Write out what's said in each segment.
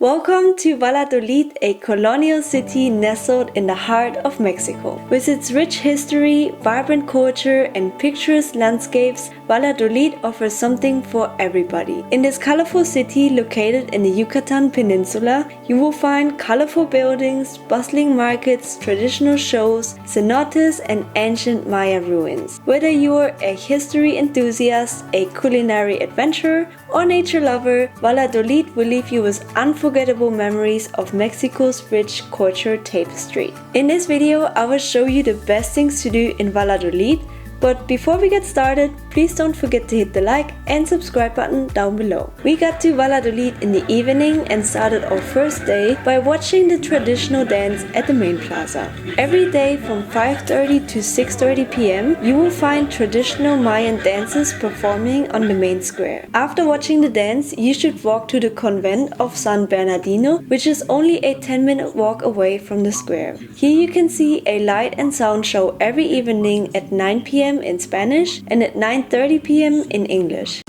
Welcome to Valladolid, a colonial city nestled in the heart of Mexico. With its rich history, vibrant culture, and picturesque landscapes, Valladolid offers something for everybody. In this colorful city located in the Yucatan Peninsula, you will find colorful buildings, bustling markets, traditional shows, cenotes, and ancient Maya ruins. Whether you're a history enthusiast, a culinary adventurer, or nature lover, Valladolid will leave you with unforgettable memories of Mexico's rich culture tapestry. In this video, I will show you the best things to do in Valladolid. But before we get started, please don't forget to hit the like and subscribe button down below. We got to Valladolid in the evening and started our first day by watching the traditional dance at the main plaza. Every day from 5:30 to 6:30 p.m. you will find traditional Mayan dances performing on the main square. After watching the dance, you should walk to the convent of San Bernardino, which is only a 10-minute walk away from the square. Here you can see a light and sound show every evening at 9 p.m. in Spanish and at 9:30 p.m. in English.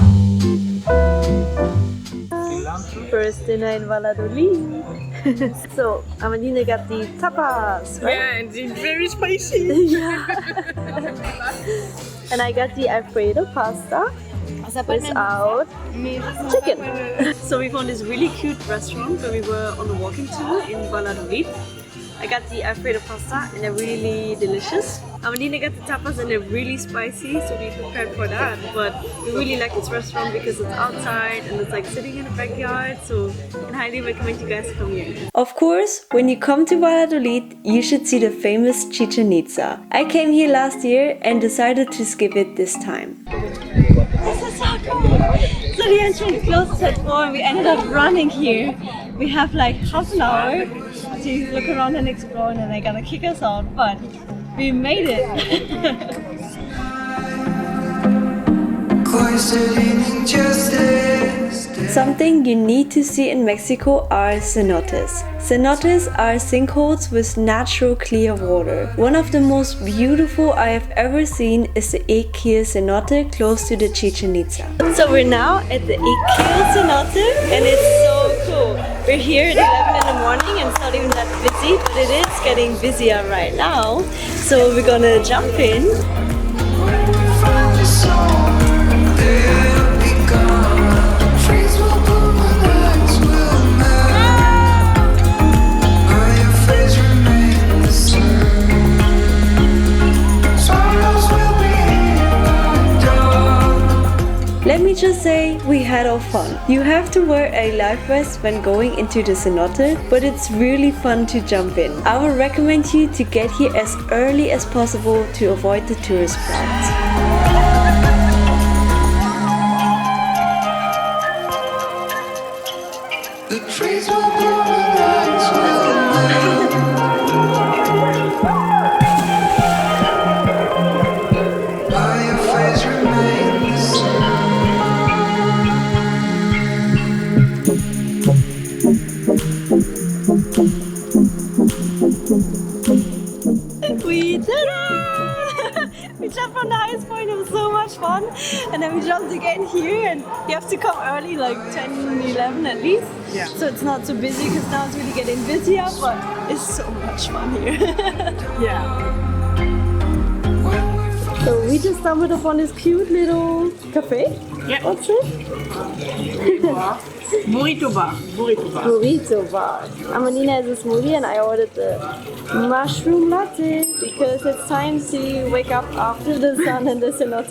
First dinner in Valladolid. So, Amelina got the tapas, right? Yeah, and it's very spicy. Yeah. And I got the Alfredo pasta without chicken. So we found this really cute restaurant where we were on a walking tour in Valladolid. I got the Alfredo pasta and they're really delicious. Amelina got the tapas and they're really spicy, so we prepared for that. But we really like this restaurant because it's outside and it's like sitting in the backyard, so I can highly recommend you guys to come here. Of course, when you come to Valladolid, you should see the famous Chichén Itzá. I came here last year and decided to skip it this time. This is so cool! So the entrance closed at 4 and we ended up running here. We have like half an hour to look around and explore and then they're gonna kick us out, but we made it! Something you need to see in Mexico are cenotes. Cenotes are sinkholes with natural clear water. One of the most beautiful I have ever seen is the Iquil cenote close to the Chichén Itzá. So we're now at the Iquil cenote and it's so cool. We're here at 11 in the morning and it's not even that busy, but it is getting busier right now. So we're gonna jump in. Let me just say, we had our fun. You have to wear a life vest when going into the cenote, but it's really fun to jump in. I would recommend you to get here as early as possible to avoid the tourist crowds. The trees will bloom and lights will We did it! We jumped from the highest point, it was so much fun. And then we jumped again here and you have to come early, like 10, 11 at least. Yeah. So it's not so busy because now it's really getting busier, but it's so much fun here. Yeah. So we just stumbled upon this cute little cafe. Yeah. What's it? Burrito bar. Burrito bar. Burrito bar. Amelina has a smoothie and I ordered the mushroom latte because it's time to wake up after the sun and the cenote.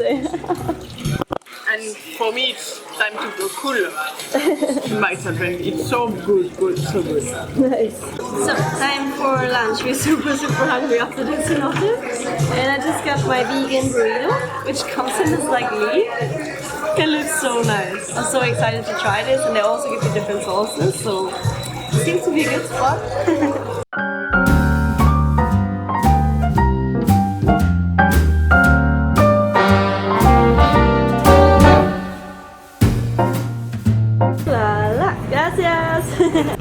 And for me, it's time to go cool in myself, and it's so good, so good. Nice. So, time for lunch. We're super hungry after the cenote. And I just got my vegan burrito, which comes in this like leaf. It looks so nice. I'm so excited to try this, and they also give you different sauces, so it seems to be a good spot.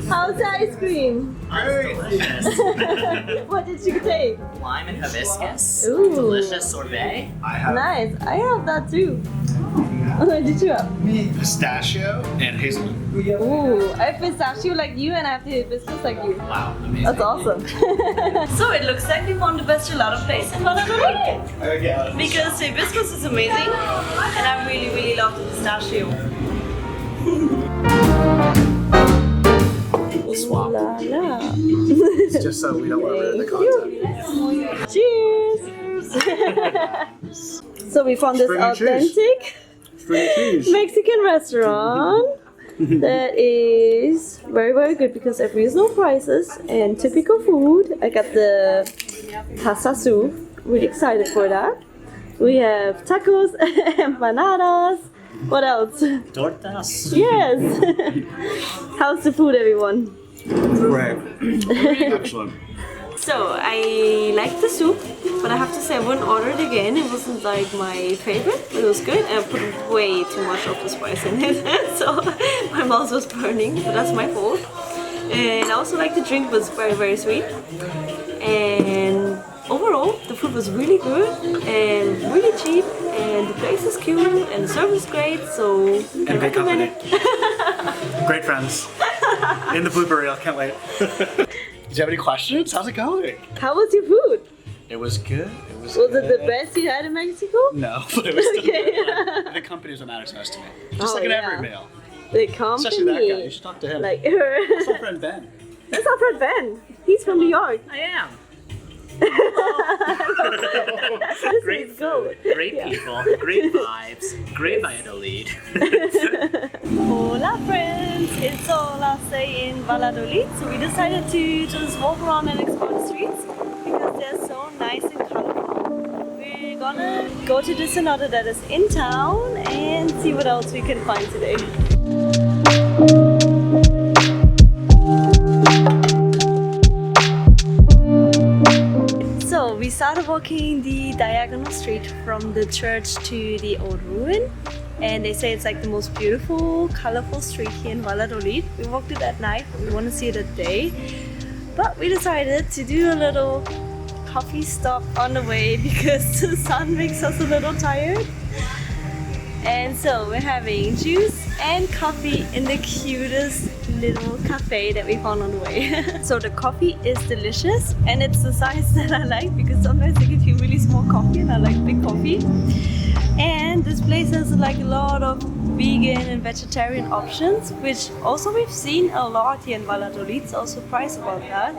How's the ice cream? Delicious. What did you take? Lime and hibiscus. Ooh. Delicious sorbet. Nice. I have that too. What did you have? Pistachio and hazelnut. Ooh, I have pistachio like you and I have the hibiscus like you. Wow, amazing. That's awesome. So it looks like we found the best gelato place in Valladolid. Because the hibiscus is amazing and I really love the pistachio. We'll swap. La la. It's just so we don't want to ruin the content. Cheers! So we found this String and cheese. authentic String cheese. Mexican restaurant that is very good because they have reasonable prices and typical food. I got the pasta soup, really excited for that. We have tacos, empanadas. What else? Tortas. Yes! How's the food, everyone? Great. Excellent. So I like the soup, but I have to say I wouldn't order it again. It wasn't like my favorite, but it was good. And I put way too much of the spice in it, so my mouth was burning. But that's my fault. And I also like the drink was very sweet. And overall, the food was really good and really cheap. And the place is cute and the service is great. So I And great recommend company. it. Great friends. In the blooper reel. Can't wait. Do you have any questions? How's it going? How was your food? It was good. Was it the best you had in Mexico? No, but it was still Okay. good. The company is what matters most to me. Just Oh, like in yeah. every meal. The company. Especially that guy. You should talk to him. Like That's my friend Ben. That's our friend Ben. He's from New York. I am. This Great is good. food, great people, great vibes, great Valladolid. Hola friends, it's our last day in Valladolid, so we decided to just walk around and explore the streets because they're so nice and colorful. We're gonna go to the cenote that is in town and see what else we can find today. So we started walking the diagonal street from the church to the old ruin, and they say it's like the most beautiful, colorful street here in Valladolid. We walked it at night, but we want to see it at day. But we decided to do a little coffee stop on the way because the sun makes us a little tired. And so we're having juice and coffee in the cutest little cafe that we found on the way. So the coffee is delicious and it's the size that I like because sometimes they give you really small coffee and I like big coffee. And this place has like a lot of vegan and vegetarian options, which also we've seen a lot here in Valladolid, so I was surprised about that.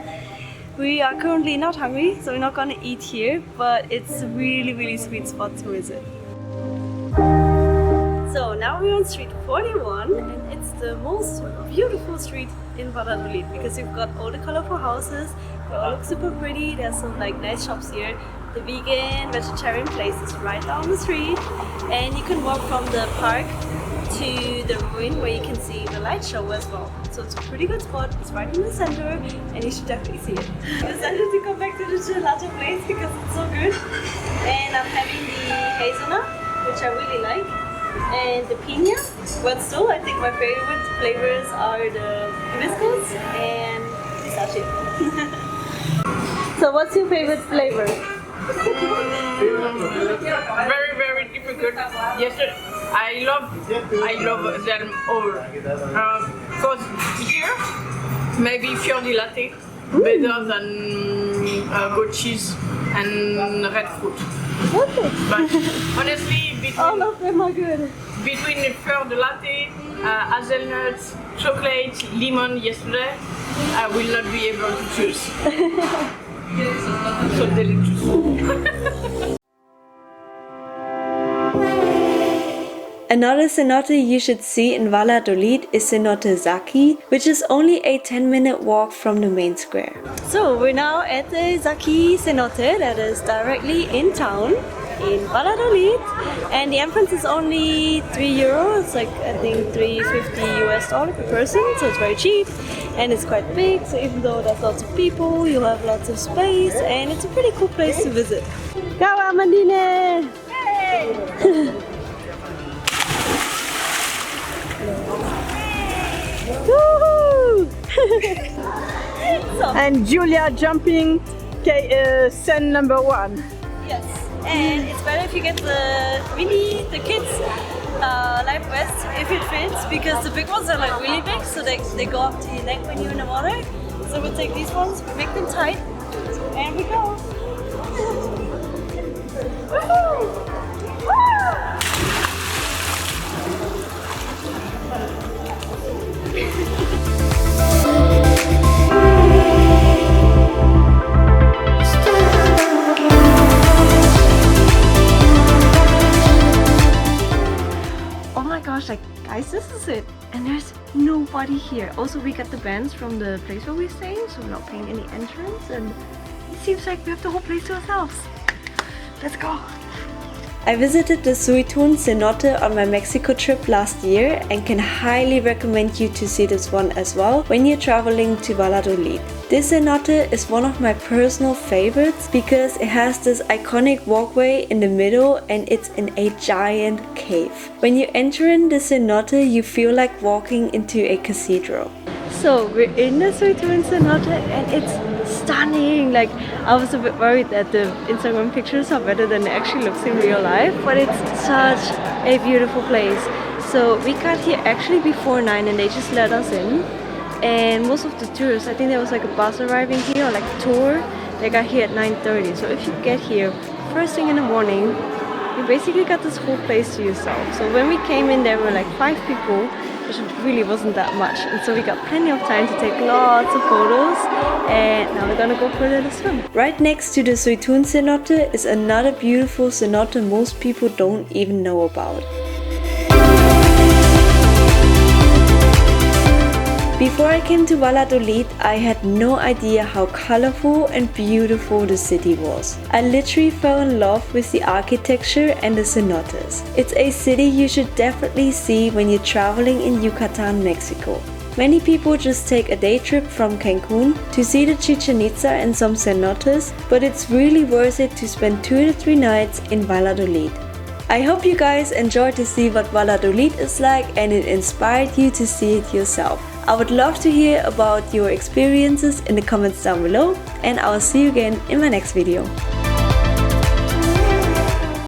We are currently not hungry, so we're not gonna eat here, but it's a really sweet spot to visit. So now we're on street 41 and it's the most beautiful street in Valladolid because you've got all the colorful houses, they all look super pretty, there's some like nice shops here. The vegan, vegetarian place is right down the street and you can walk from the park to the ruin where you can see the light show as well. So it's a pretty good spot, it's right in the center and you should definitely see it. I decided to come back to the gelato place because it's so good. And I'm having the hazelnut, which I really like. And the piña, but still I think my favorite flavors are the hibiscus and pistachio. So what's your favorite flavor? Very difficult. Yesterday, I love them all. Because here, maybe fior di latte better than goat cheese and red fruit. Okay. But honestly, All of them are good. between fior di latte, hazelnuts, chocolate, lemon yesterday, I will not be able to choose. So delicious. Another cenote you should see in Valladolid is Cenote Zaci, which is only a 10-minute walk from the main square. So we're now at the Zaci cenote that is directly in town in Valladolid, and the entrance is only €3. It's like I think $3.50 per person, so it's very cheap and it's quite big. So even though there's lots of people, you'll have lots of space, and it's a pretty cool place to visit. Ciao, Amandine! Hey! Woohoo! And Julia jumping sun number 1. Yes, and it's better if you get the kids life vest if it fits, because the big ones are like really big, so they go up to your neck when you're in the water. So we'll take these ones, we make them tight, and we go. Woohoo! Oh my gosh, like guys, this is it, and there's nobody here. Also, we got the bands from the place where we're staying, so we're not paying any entrance, and it seems like we have the whole place to ourselves. Let's go! I visited the Suytun cenote on my Mexico trip last year and can highly recommend you to see this one as well when you're traveling to Valladolid. This cenote is one of my personal favorites because it has this iconic walkway in the middle and it's in a giant cave. When you enter in the cenote, you feel like walking into a cathedral. So we're in the Suytun cenote and it's stunning. Like, I was a bit worried that the Instagram pictures are better than it actually looks in real life, but it's such a beautiful place. So we got here actually before 9 and they just let us in. And most of the tourists, I think there was like a bus arriving here or like a tour, they got here at 9:30. So if you get here first thing in the morning, you basically got this whole place to yourself. So when we came in, there were like 5 people, which really wasn't that much, and so we got plenty of time to take lots of photos, and now we're gonna go for a little swim. Right next to the Suytun cenote is another beautiful cenote most people don't even know about. Before I came to Valladolid, I had no idea how colorful and beautiful the city was. I literally fell in love with the architecture and the cenotes. It's a city you should definitely see when you're traveling in Yucatan, Mexico. Many people just take a day trip from Cancun to see the Chichén Itzá and some cenotes, but it's really worth it to spend 2 to 3 nights in Valladolid. I hope you guys enjoyed to see what Valladolid is like and it inspired you to see it yourself. I would love to hear about your experiences in the comments down below, and I will see you again in my next video.